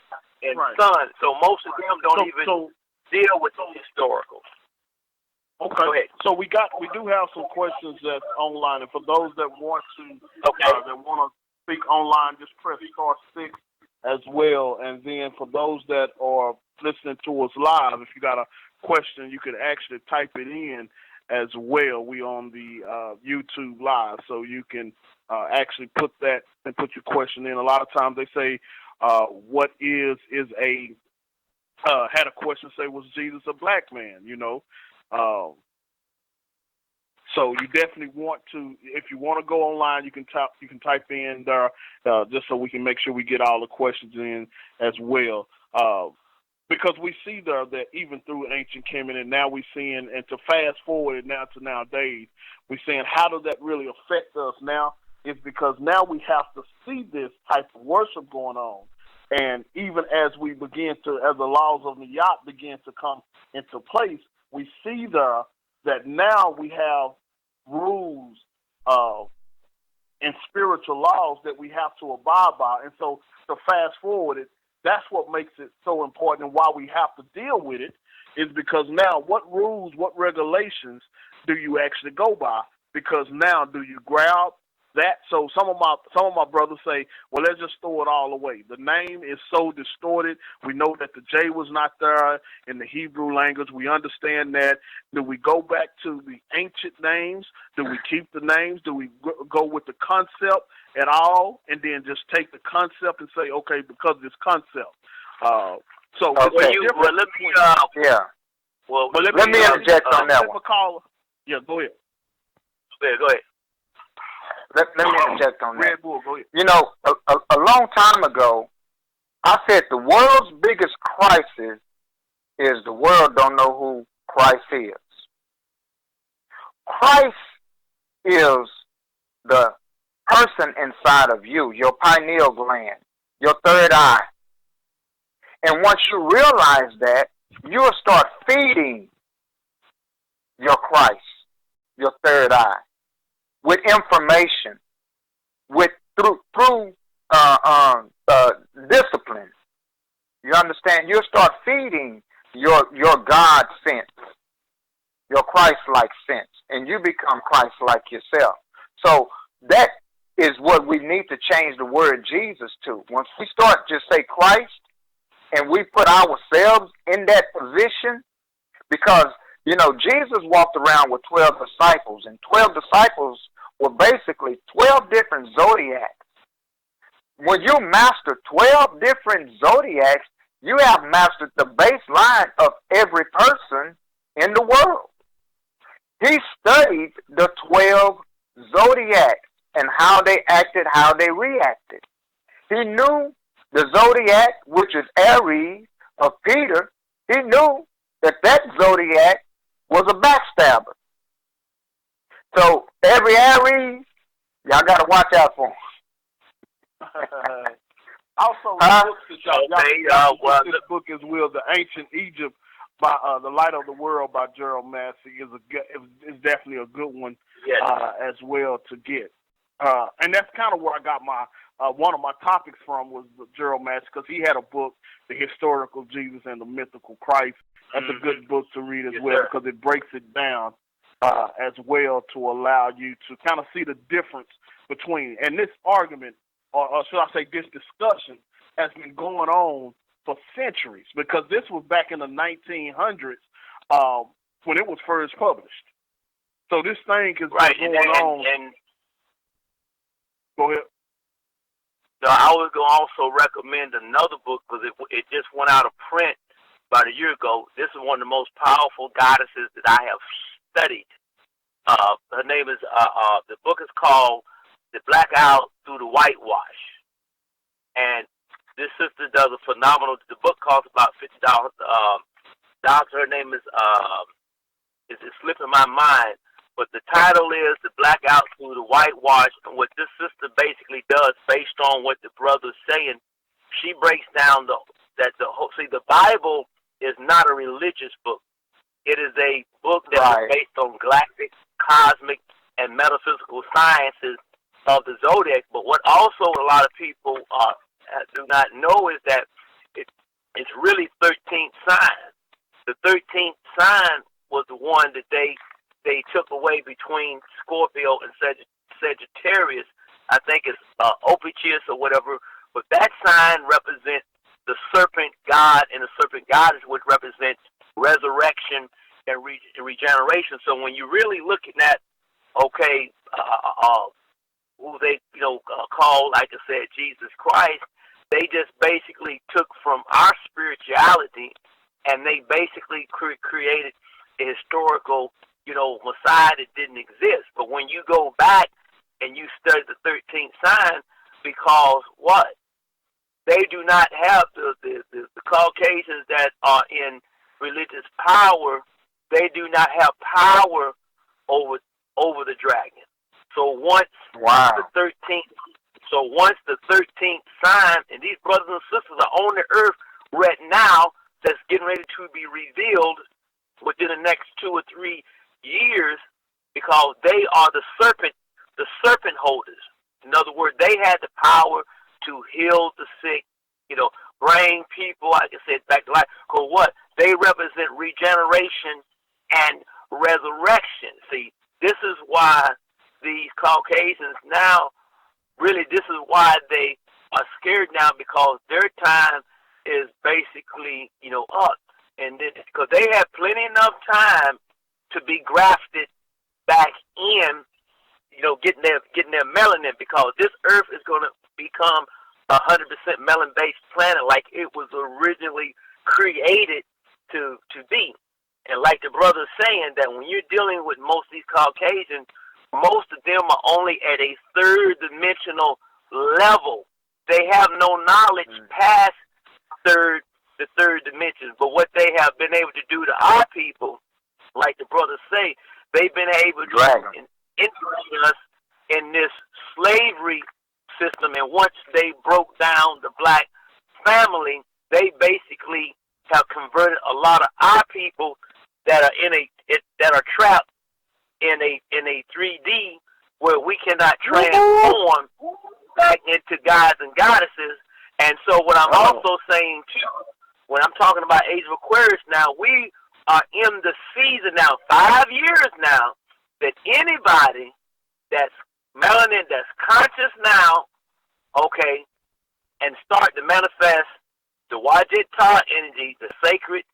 right. Son. So most of them don't even deal with the historical. Okay. So we do have some questions that's online, and for those that want to speak online, just press *6 as well. And then for those that are listening to us live, if you got a question, you can actually type it in as well. We on the YouTube live, so you can actually put that and put your question in. A lot of times they say, "What is a?" Had a question say, "Was Jesus a black man?" You know. So you definitely want to, if you want to go online, you can type in there just so we can make sure we get all the questions in as well. Because we see there that even through ancient Kemet, and now we're seeing, and to fast forward it now to nowadays, we're saying how does that really affect us now? It's because now we have to see this type of worship going on. And even as we begin to, as the laws of Niyat begin to come into place, we see there that now we have rules and spiritual laws that we have to abide by. And so to fast forward it, that's what makes it so important, and why we have to deal with it is because now what rules, what regulations do you actually go by? Because now do you grab that? So some of my brothers say, well, let's just throw it all away. The name is so distorted. We know that the J was not there in the Hebrew language. We understand that. Do we go back to the ancient names? Do we keep the names? Do we go with the concept at all, and then just take the concept and say, okay, because of this concept? So okay. Let me interject on that one. Yeah, go ahead. Go ahead. Let me interject on that. Red Bull, go ahead. You know, a long time ago, I said the world's biggest crisis is the world don't know who Christ is. Christ is the person inside of you, your pineal gland, your third eye. And once you realize that, you'll start feeding your Christ, your third eye, with information, through discipline. You understand? You'll start feeding your God sense, your Christ-like sense, and you become Christ-like yourself. So that is what we need to change the word Jesus to. Once we start just say Christ, and we put ourselves in that position, because, you know, Jesus walked around with 12 disciples, and 12 disciples were basically 12 different zodiacs. When you master 12 different zodiacs, you have mastered the baseline of every person in the world. He studied the 12 zodiacs and how they acted, how they reacted. He knew the zodiac, which is Aries of Peter. He knew that zodiac was a backstabber. So every Aries, y'all got to watch out for him. Also, this book as well, The Ancient Egypt by The Light of the World by Gerald Massey is definitely a good one as well to get. And that's kind of where I got my one of my topics from was Gerald Massey, because he had a book, The Historical Jesus and the Mythical Christ. That's a good book to read as well, because it breaks it down as well to allow you to kind of see the difference between, and this argument, or should I say this discussion, has been going on for centuries, because this was back in the 1900s when it was first published. So this thing has been going on. And go ahead. I was going to also recommend another book, because it just went out of print about a year ago. This is one of the most powerful goddesses that I have studied. Her name is, the book is called The Blackout Through the Whitewash. And this sister does a phenomenal, the book costs about $50. Her name is it's slipping my mind, but the title is The Blackout Through the Whitewash. And what this sister basically does, based on what the brother's saying, she breaks down the Bible is not a religious book. It is a book that is based on galactic, cosmic, and metaphysical sciences of the zodiac. But what also a lot of people do not know is that it's really 13th sign. The 13th sign was the one that they took away between Scorpio and Sagittarius. I think it's Ophiuchus or whatever. But that sign represents the serpent god and the serpent goddess, which represents resurrection and regeneration. So when you really looking at, okay, who they call, like I said, Jesus Christ, they just basically took from our spirituality and they basically created a historical, Messiah that didn't exist. But when you go back and you study the 13th sign, because what? They do not have the Caucasians that are in religious power. They do not have power over the dragon. So once the 13th sign, and these brothers and sisters are on the earth right now, that's getting ready to be revealed within the next 2 or 3 years, because they are the serpent holders. In other words, they had the power to heal the sick, bring people, like I said, back to life. Because what? They represent regeneration and resurrection. See, this is why these Caucasians now, really, this is why they are scared now, because their time is basically, up. And then, because they have plenty enough time to be grafted back in, getting their melanin, because this earth is going to become 100% melon-based planet like it was originally created to be. And like the brother's saying, that when you're dealing with most of these Caucasians, most of them are only at a third-dimensional level. They have no knowledge past the third dimension. But what they have been able to do to our people, like the brothers say, they've been able to integrate us in this slavery system. And once they broke down the black family, they basically have converted a lot of our people that are trapped in a 3D where we cannot transform back into gods and goddesses. And so what I'm also saying too, when I'm talking about Age of Aquarius now, we are in the season now, 5 years now, that anybody that's melanin, that's conscious now, okay, and start to manifest the Wajita energy, the sacred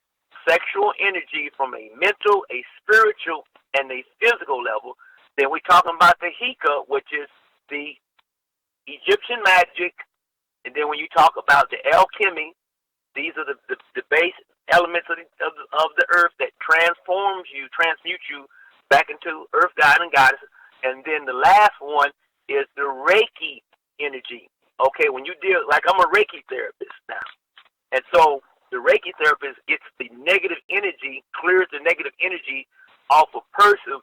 sexual energy from a mental, a spiritual, and a physical level, then we're talking about the Hika, which is the Egyptian magic. And then when you talk about the alchemy, these are the base elements of the earth that transmute you back into earth god and goddess. And then the last one is the Reiki energy. Okay, when you deal, like I'm a Reiki therapist now. And so the Reiki therapist gets the negative energy, clears the negative energy off a person,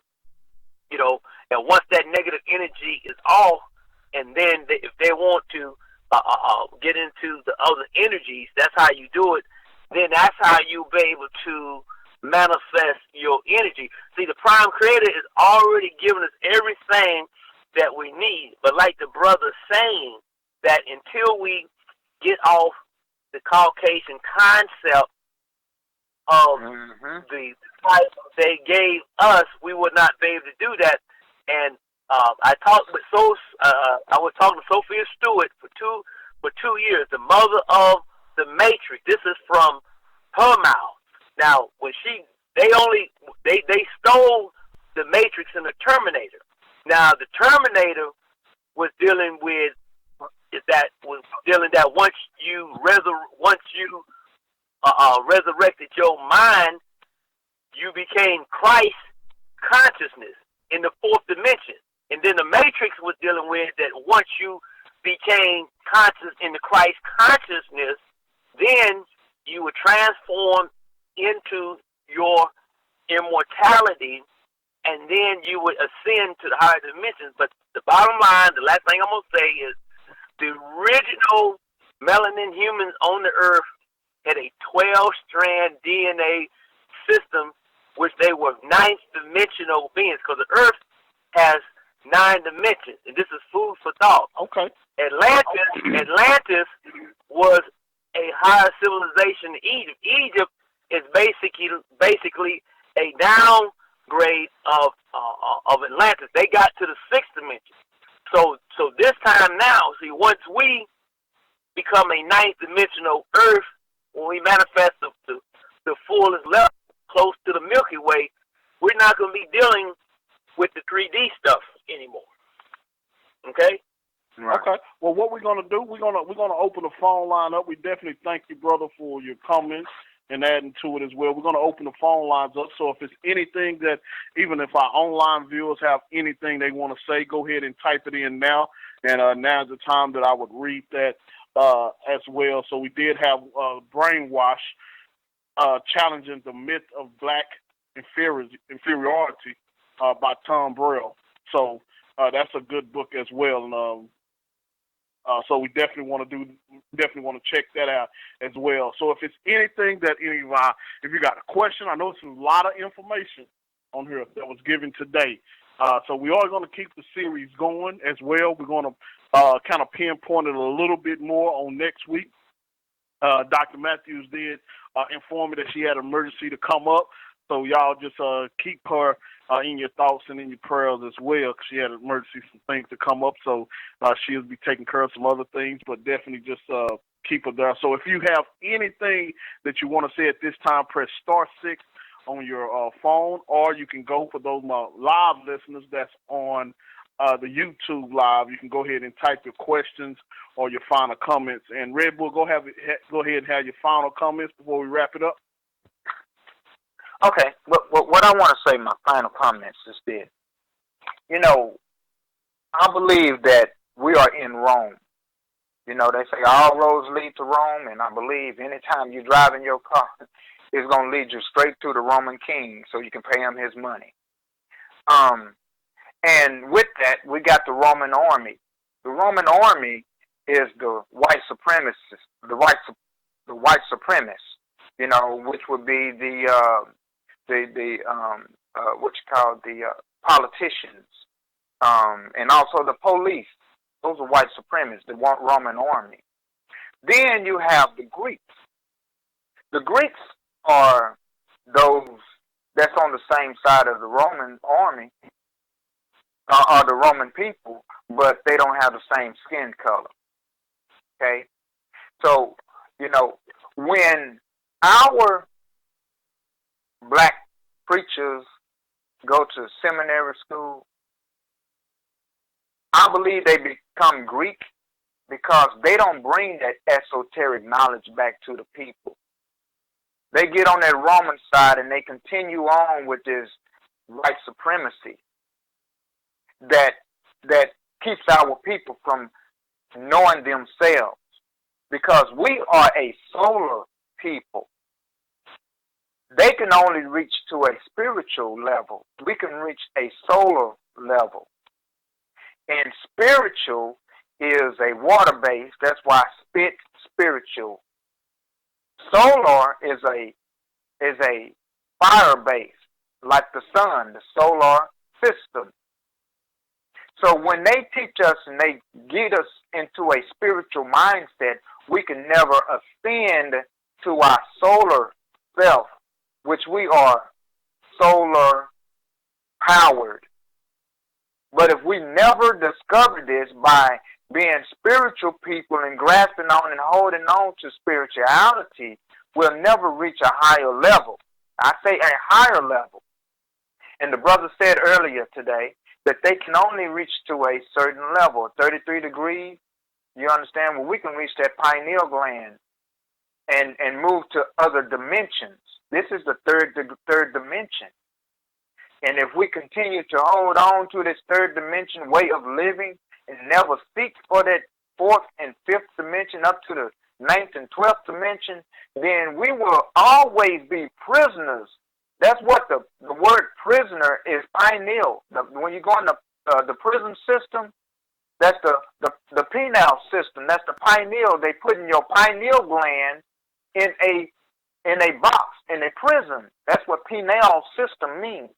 and once that negative energy is off, and then if they want to get into the other energies, that's how you do it, then that's how you'll be able to manifest your energy. See, the Prime Creator is already giving us everything that we need. But like the brother saying, that until we get off the Caucasian concept of the type they gave us, we would not be able to do that. And I was talking to Sophia Stewart for two years, the mother of the Matrix. This is from her mouth. Now, when they stole the Matrix and the Terminator. Now, the Terminator was dealing with that once you resurrected your mind, you became Christ consciousness in the fourth dimension. And then the Matrix was dealing with that once you became conscious in the Christ consciousness, then you were transformed into your immortality, and then you would ascend to the higher dimensions. But the bottom line, the last thing I'm going to say is the original melanin humans on the earth had a 12-strand DNA system, which they were ninth dimensional beings, because the earth has 9 dimensions, and this is food for thought. Okay. Atlantis was a higher civilization than Egypt. Egypt is basically a downgrade of Atlantis. They got to the 6th dimension. So this time now, see, once we become a ninth dimensional Earth, when we manifest the fullest level close to the Milky Way, we're not going to be dealing with the 3D stuff anymore. Okay? Right. Okay. Well, what we're gonna do? We're gonna open the phone line up. We definitely thank you, brother, for your comments and adding to it as well. We're gonna open the phone lines up. So if it's anything that, even if our online viewers have anything they want to say, go ahead and type it in now. And now's the time that I would read that as well. So we did have Brainwash challenging the myth of black inferiority by Tom Burrell. So that's a good book as well. And so we definitely want to check that out as well. So if it's anything that if you got a question, I know it's a lot of information on here that was given today. So we are going to keep the series going as well. We're going to kind of pinpoint it a little bit more on next week. Dr. Matthews did inform me that she had an emergency to come up. So y'all just keep her in your thoughts and in your prayers as well, because she had an emergency, some things to come up. So she'll be taking care of some other things, but definitely just keep her there. So if you have anything that you want to say at this time, press *6 on your phone, or you can go for those live listeners that's on the YouTube live. You can go ahead and type your questions or your final comments. And Red Bull, go ahead and have your final comments before we wrap it up. Okay, what I want to say, my final comments is this. You know, I believe that we are in Rome. You know, they say all roads lead to Rome, and I believe anytime you drive in your car, it's going to lead you straight to the Roman king so you can pay him his money. And with that, we got the Roman army. The Roman army is the white supremacists, the white supremacists, you know, which would be the politicians, and also the police. Those are white supremacists, the Roman army. Then you have the Greeks. The Greeks are those that's on the same side of the Roman army, or the Roman people, but they don't have the same skin color. Okay? So, you know, when our black preachers go to seminary school, I believe they become Greek because they don't bring that esoteric knowledge back to the people. They get on that Roman side and they continue on with this white supremacy that keeps our people from knowing themselves, because we are a solar people. They can only reach to a spiritual level. We can reach a solar level. And spiritual is a water base. That's why spit spiritual. Solar is a fire base, like the sun, the solar system. So when they teach us and they get us into a spiritual mindset, we can never ascend to our solar self, which we are solar powered. But if we never discover this by being spiritual people and grasping on and holding on to spirituality, we'll never reach a higher level. I say a higher level. And the brother said earlier today that they can only reach to a certain level, 33 degrees. You understand? Well, we can reach that pineal gland and move to other dimensions. This is the third dimension. And if we continue to hold on to this third dimension way of living and never seek for that fourth and fifth dimension up to the ninth and 12th dimension, then we will always be prisoners. That's what the word prisoner is, pineal. When you go in the prison system, that's the penile system. That's the pineal. They put in your pineal gland in a box, in a prison. That's what penile system means.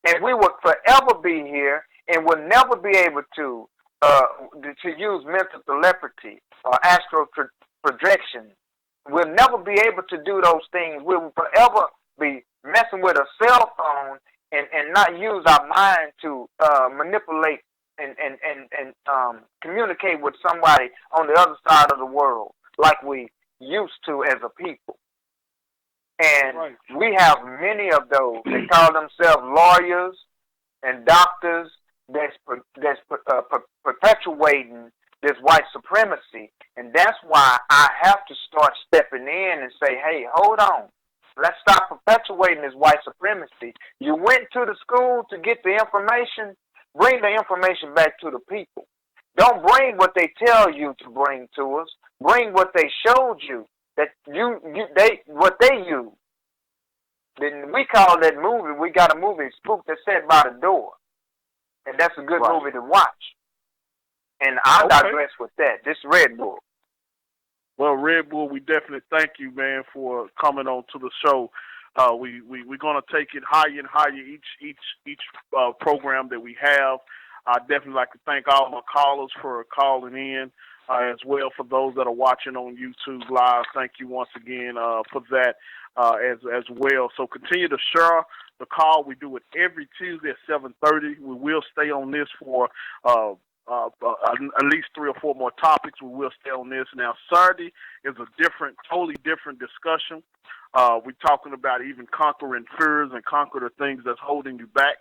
And we will forever be here and will never be able to use mental telepathy or astral projection. We'll never be able to do those things. We will forever be messing with a cell phone and not use our mind to manipulate and communicate with somebody on the other side of the world like we used to as a people. And right. we have many of those. They call themselves lawyers and doctors that's perpetuating this white supremacy. And that's why I have to start stepping in and say, hey, hold on. Let's stop perpetuating this white supremacy. You went to the school to get the information. Bring the information back to the people. Don't bring what they tell you to bring to us. Bring what they showed you that what they use. Then we call that movie. We got a movie, Spook, that's set by the door, and that's a good movie to watch. And I digress with that. This Red Bull. Well, Red Bull, we definitely thank you, man, for coming on to the show. We're gonna take it higher and higher each program that we have. I definitely like to thank all my callers for calling in, as well for those that are watching on YouTube Live. Thank you once again for that as well. So continue to share the call. We do it every Tuesday at 7:30. We will stay on this for at least 3 or 4 more topics. We will stay on this. Now, Saturday is a totally different discussion. We're talking about even conquering fears and conquer the things that's holding you back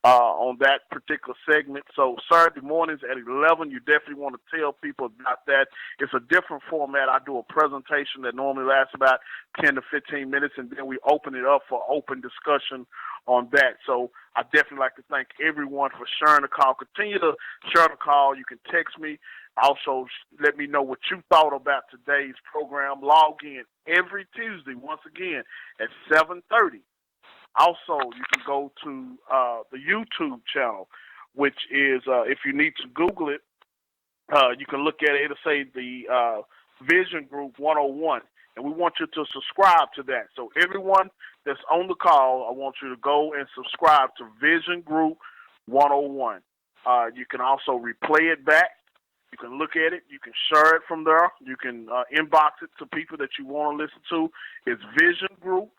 on that particular segment. So Saturday mornings at 11, you definitely want to tell people about that. It's a different format. I do a presentation that normally lasts about 10 to 15 minutes, and then we open it up for open discussion on that. So I definitely like to thank everyone for sharing the call. Continue to share the call. You can text me. Also, let me know what you thought about today's program. Log in every Tuesday, once again, at 7:30. Also, you can go to the YouTube channel, which is, if you need to Google it, you can look at it. It'll say the Vision Group 101, and we want you to subscribe to that. So everyone that's on the call, I want you to go and subscribe to Vision Group 101. You can also replay it back. You can look at it. You can share it from there. You can inbox it to people that you want to listen to. It's Vision Group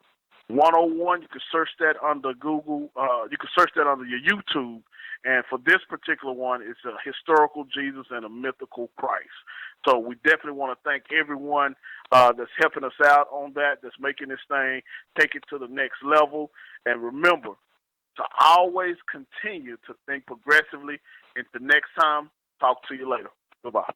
101. You can search that under Google. You can search that under your YouTube. And for this particular one, it's a historical Jesus and a mythical Christ. So we definitely want to thank everyone that's helping us out on that, that's making this thing take it to the next level. And remember to always continue to think progressively. Until next time, talk to you later. Goodbye.